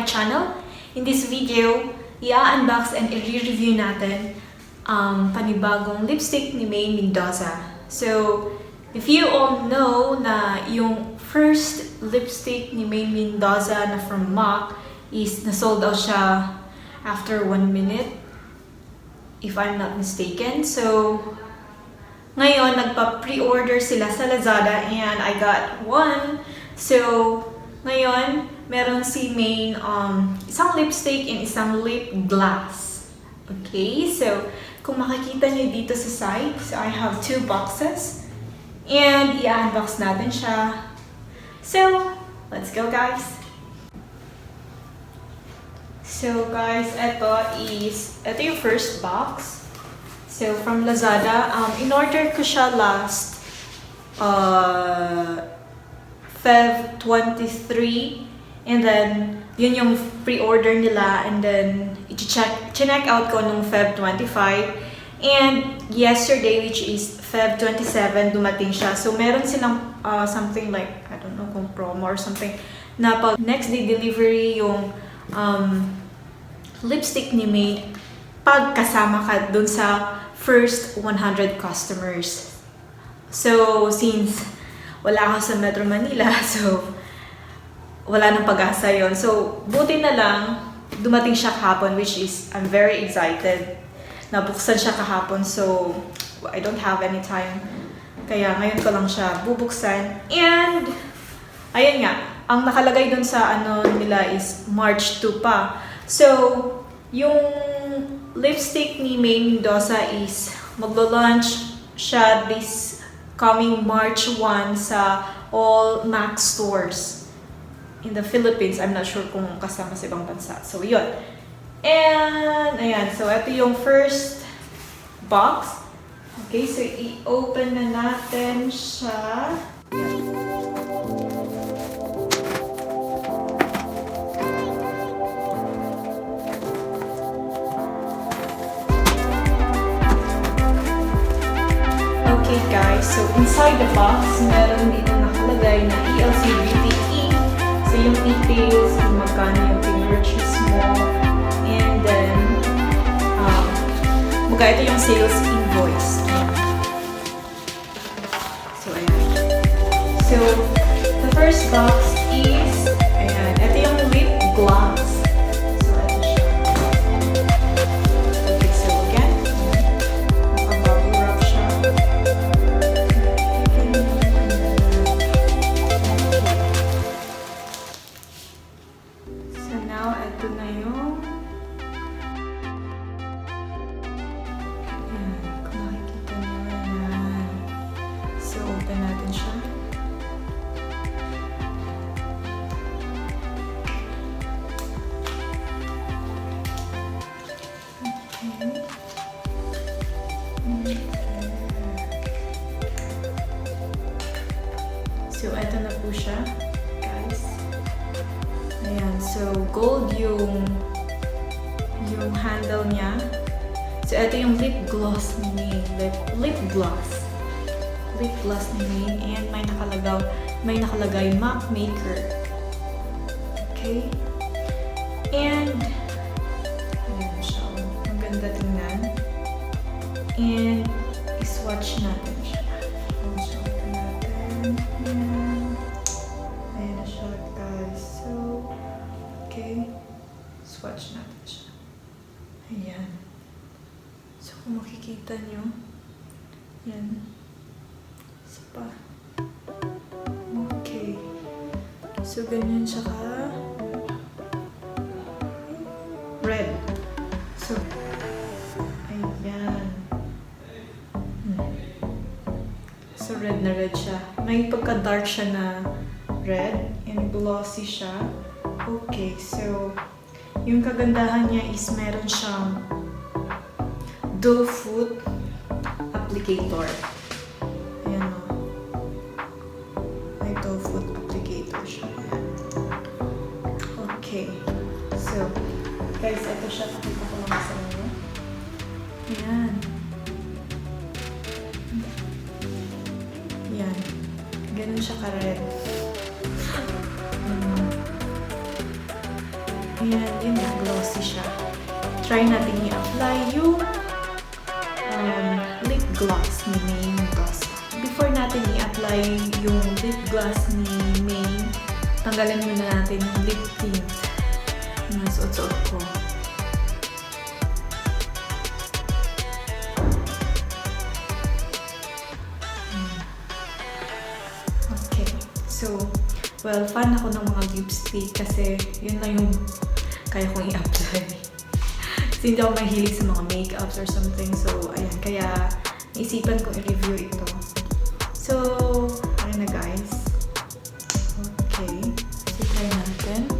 my channel. In this video, i-unbox and i-review natin panibagong lipstick ni Maine Mendoza. So, if you all know na yung first lipstick ni Maine Mendoza na from MAC is na-sold out siya after 1 minute, if I'm not mistaken. So, ngayon, nagpa-pre-order sila sa Lazada and I got one. So, ngayon, meron si Maine isang lipstick and isang lip gloss. Okay, so kung makikita niyo dito sa side, so I have 2 boxes and i-unbox natin siya. So, let's go guys! So guys, ito yung first box. So from Lazada, in-order ko siya last Feb 23, and then yun yung pre-order nila, and then check out ko nung Feb 25, and yesterday, which is Feb 27, dumating siya. So meron silang something like, I don't know kung promo or something, na pag next day delivery yung lipstick ni Maine pag kasama ka dun sa first 100 customers. So since wala ako sa Metro Manila, so wala nang pag-asa yun. So buti na lang dumating siya kahapon, which is I'm very excited. Nabuksan siya kahapon, so I don't have any time. Kaya ngayon ko lang siya bubuksan. And ayun nga, ang nakalagay dun sa ano nila is March 2 pa. So yung lipstick ni Maine Mendoza is maglo-launch siya this coming March 1 sa all MAC stores in the Philippines. I'm not sure kung kasama sa ibang bansa. So, yun. And, ayan. So, ito yung first box. Okay, so i-open na natin siya. Okay guys, so inside the box, meron dito nakalagay na ELC Beauty Key. So yung details, kung magkano yung purchase mo, and then ito yung sales invoice. So ayan. So the first box is, ayan, ito yung lip gloss. So, eto na po siya, guys. Ayan, so gold yung handle niya. So, eto yung lip gloss ni Maine. Lip gloss. Lip gloss ni Maine. And may nakalagay MAC Maker. Okay? And, ayan siya. Ang ganda tingnan. And, iswatch natin siya. Swatch natin siya. Ayan. So, kung makikita nyo, yan. Isa pa. Okay. So, ganyan siya ka. Red. So, ayan. So, red na red siya. May pagka-dark siya na red and glossy siya. Okay, so yung kagandahan niya is meron siyang doe foot applicator. Ayan o. May doe foot applicator siya. Ayan. Okay. So, guys, ito siya. Pakita ko lang sa inyo. Ayan. Ayan. Ganun siya ka-red. Ayan, yun nga, glossy siya. Try natin i-apply yung lip gloss ni Maine Mendoza. Before natin i-apply yung lip gloss ni Maine, tanggalin muna natin yung lip tint na suot-suot ko. Okay. So, well, fan ako ng mga lipstick kasi yun lang yung kaya kong i-apply. Kasi hindi ako mahilig sa mga makeups or something. So, ayan. Kaya, naisipan kong i-review ito. So, ayun na guys. Okay. So, try natin.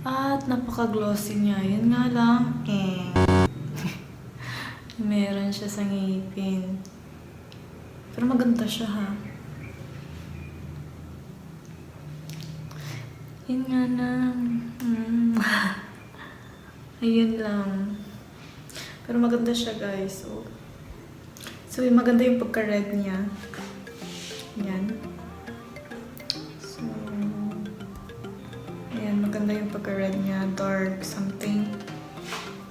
At napaka-glossy niya. Yun nga lang, meron siya sa ngipin. Pero maganda siya, ha? Yun nga lang. Ayun lang. Pero maganda siya, guys. So maganda yung pagka-red niya. Yan. Maganda yung pagka-red niya, dark something.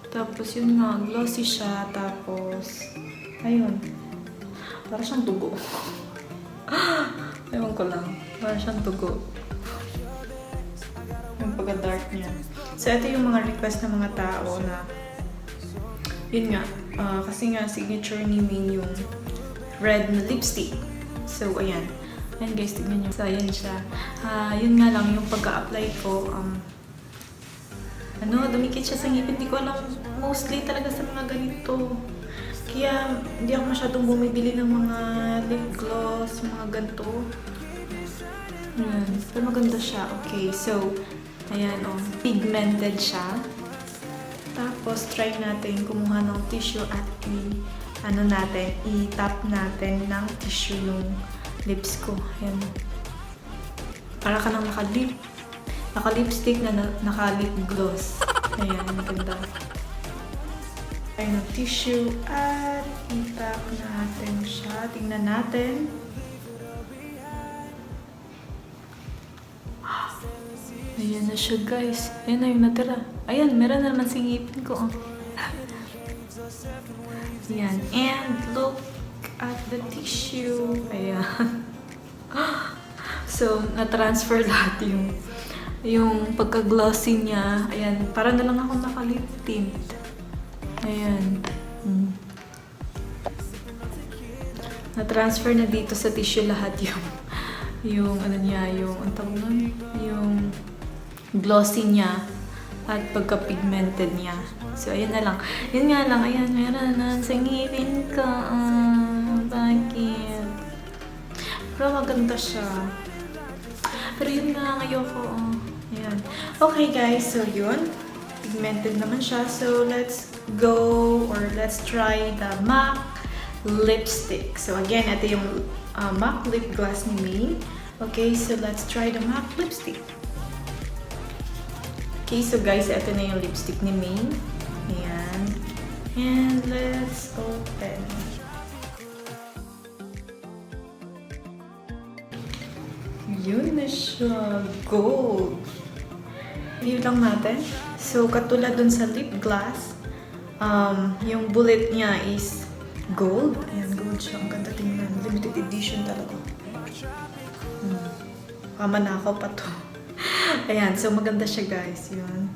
Tapos yun nga, glossy siya. Tapos, ayun. Para siyang dugo. Ewan ko lang. Para siyang dugo. Yung pagka-dark niya. So, ito yung mga request ng mga tao na, yun nga, kasi nga signature ni Maine yung red na lipstick. So, ayan. Ayan guys, tignan nyo. So, ayan siya. Yun nga lang, yung pagka-apply ko, dumikit siya sa ngipin. Hindi ko alam, mostly talaga sa mga ganito. Kaya, hindi ako masyadong bumibili ng mga lip gloss, mga ganito. Ayan. Pero maganda siya. Okay, so, ayan, pigmented siya. Tapos, try natin kumuha ng tissue at i-tap natin ng tissue yung lips ko. Ayan. Para ka nang naka-lipstick na naka-lip gloss. Ayan, maganda. Try ng tissue at i-tap natin siya. Tingnan natin. Ayan na siya, guys. Ayan na yung natira. Ayan, meron na naman singipin ko. Ayan. And look at the tissue. Ayan. So, na-transfer lahat yung pagka-glossy niya. Ayan. Para na lang ako naka-lip tint. Ayan. Na-transfer na dito sa tissue lahat yung ang tawag nun, yung glossy niya at pagka-pigmented niya. So, ayan na lang. Yun nga lang, ayan, meron na sa ngipin ko. Bakit? Pero maganda siya. Pero yun nga, ayoko. Ayan. Okay, guys. So, yun. Pigmented naman siya. So, let's go or let's try the MAC lipstick. So, again, ito yung MAC lip gloss ni Maine. Okay, so let's try the MAC lipstick. Okay, so guys, ito na yung lipstick ni Maine. Ayan. And let's open. Yun na siya. Gold. Review lang natin. So, katulad dun sa lip gloss, yung bullet niya is gold. Ayan, gold siya. Ang ganda tingnan. Limited edition talaga. Pamanakaw pa to. Ayan, so maganda siya, guys. Yun.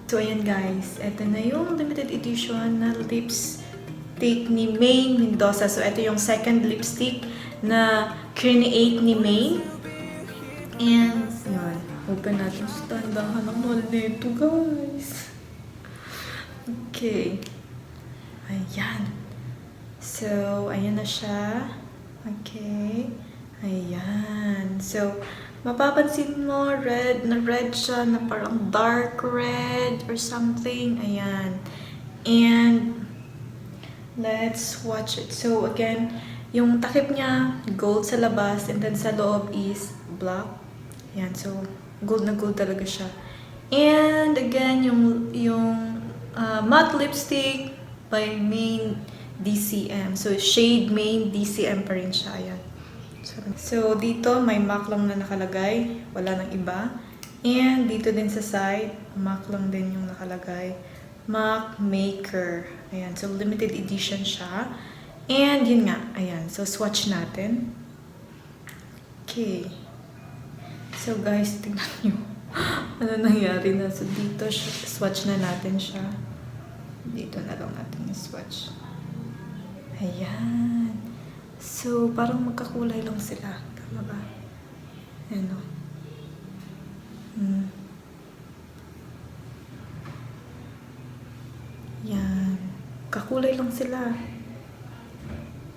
So, ayan, guys. Ito na yung limited edition na lipstick ni Maine Mendoza. So, ito yung second lipstick na create ni Maine. And, yun. Open natin sa tandahan ng mall nito, guys. Okay. Ayan. So, ayan na siya. Okay. Ayan. So, mapapansin mo, red siya, na parang dark red or something. Ayan. And, let's watch it. So, again, yung takip niya, gold sa labas, and then sa loob is black. Ayan. So, gold na gold talaga siya. And, again, yung matte lipstick by Maine DCM. So, shade Maine DCM pa rin siya. Ayan. So, dito, may MAC lang na nakalagay. Wala nang iba. And, dito din sa side, MAC lang din yung nakalagay. MAC Maker. Ayan. So, limited edition siya. And, yun nga. Ayan. So, swatch natin. Okay. So, guys, tingnan nyo. Ano nangyari na. So, dito, swatch na natin siya. Dito na lang natin yung swatch. Ayan. So, parang magkakulay lang sila. Tama ba? Ayan o. Yan. Kakulay lang sila.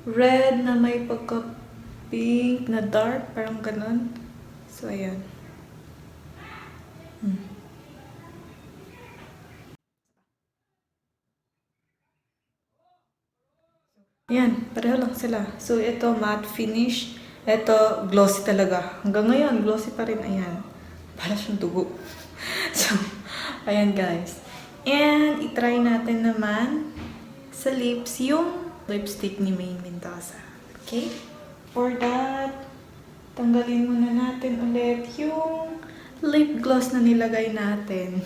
Red na may pagka-pink na dark. Parang ganun. So, ayan. Ayan, pareho lang sila. So, ito matte finish. Ito, glossy talaga. Hanggang ngayon, glossy pa rin. Ayan. Para siyang dugo. So, ayan guys. And, itry natin naman sa lips yung lipstick ni Maine Mendoza. Okay? For that, tanggalin muna natin ulit yung lip gloss na nilagay natin.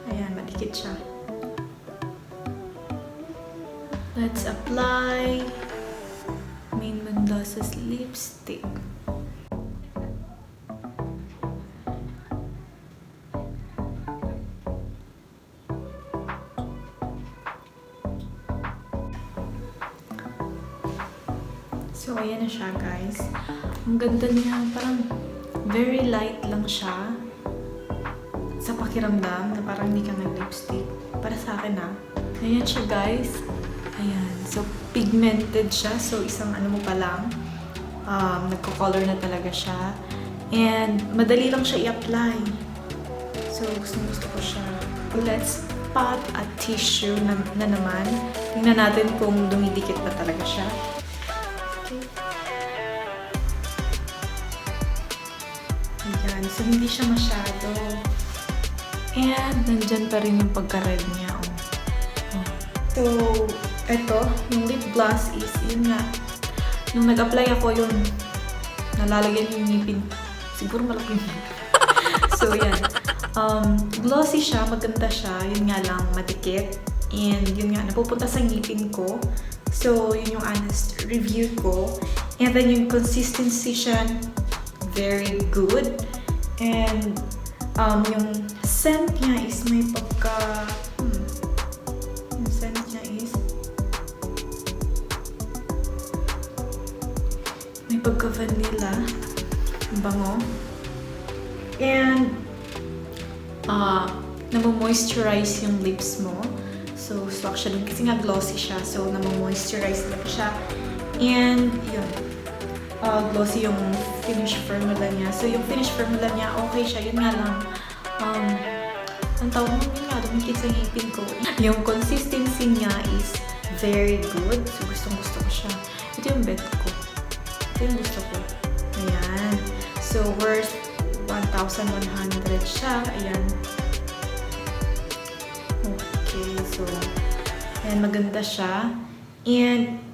Ayan, madikit siya. Let's apply Maine Mendoza's lipstick. So, ayan na siya, guys. Ang ganda niya. Parang very light lang siya. Sa pakiramdam na parang hindi ka nag-lipstick. Para sa akin, ha. Ayan siya, guys. Ayan. So, pigmented siya. So, isang ano mo pa lang. Nagko-color na talaga siya. And, madali lang siya i-apply. So, gusto ko siya. Let's pat a tissue na naman. Tingnan natin kung dumidikit pa talaga siya. Okay. Ayan. So, hindi siya masyado. And, nandyan pa rin yung pagka-red niya. Oh. So, eto, yung lip gloss is, yun nga. Nung nag-apply ako, yung nalalagyan yung ngipin. Siguro malaki yung ngipin. So, yan. Glossy siya, maganda siya. Yun nga lang, madikit. And yun nga, napupunta sa ngipin ko. So, yun yung honest review ko. And then yung consistency siya, very good. And yung scent niya is may pagka... yung scent niya is may pagka-vanilla. Bango. And namo-moisturize yung lips mo. So, swak siya dun. Kasi nga glossy siya. So, namo-moisturize lang siya. And, yun. Glossy yung finish formula niya. So, yung finish formula niya, okay siya. Yun nga lang. Ang tawag mo, yun nga, dumikit sa ngipin ko. Yung consistency niya is very good. So, gustong-gusto ko siya. Ito yung bet ko. Ito yung gusto ko. Ayan. So, worth 1,100 siya. Ayan. Okay. So, ayan. Maganda siya. And,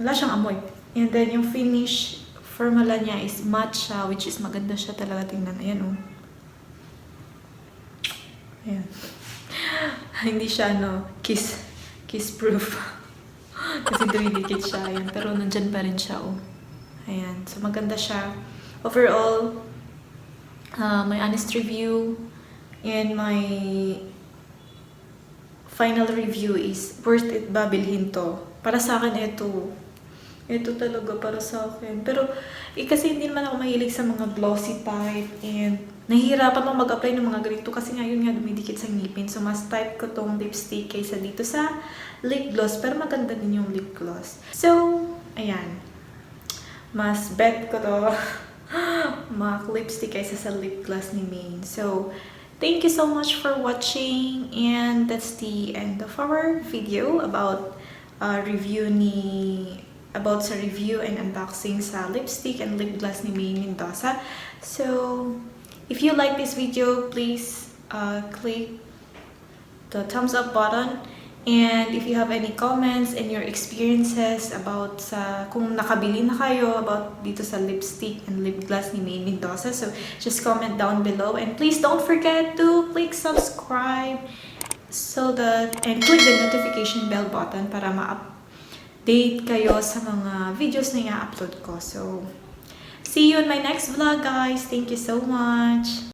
wala siyang amoy. And then, yung finish formula niya is matte siya, which is maganda siya talaga tingnan. Ayan, oh. Ayan. Hindi siya, kiss proof. Kasi dumidikit siya. Ayan. Pero, nandyan pa rin siya, oh. Ayan. So, maganda siya. Overall, my honest review and my final review is worth it ba bilhin to? Para sa akin, ito Ito talaga para sa akin. Pero, kasi hindi naman ako mahilig sa mga glossy type and nahihirapan akong mag-apply ng mga ganito kasi ngayon nga dumidikit sa ngipin. So, mas type ko tong lipstick kaysa dito sa lip gloss. Pero maganda din yung lip gloss. So, ayan. Mas bet ko to MAC lipstick kaysa sa lip gloss ni Maine. So, thank you so much for watching and that's the end of our video about sa review and unboxing sa lipstick and lip gloss ni Maine Mendoza. So, if you like this video, please click the thumbs up button. And if you have any comments and your experiences about kung nakabili na kayo about dito sa lipstick and lip gloss ni Maine Mendoza, so just comment down below. And please don't forget to click subscribe and click the notification bell button para ma-update kayo sa mga videos na i-upload ko. So, see you in my next vlog, guys. Thank you so much.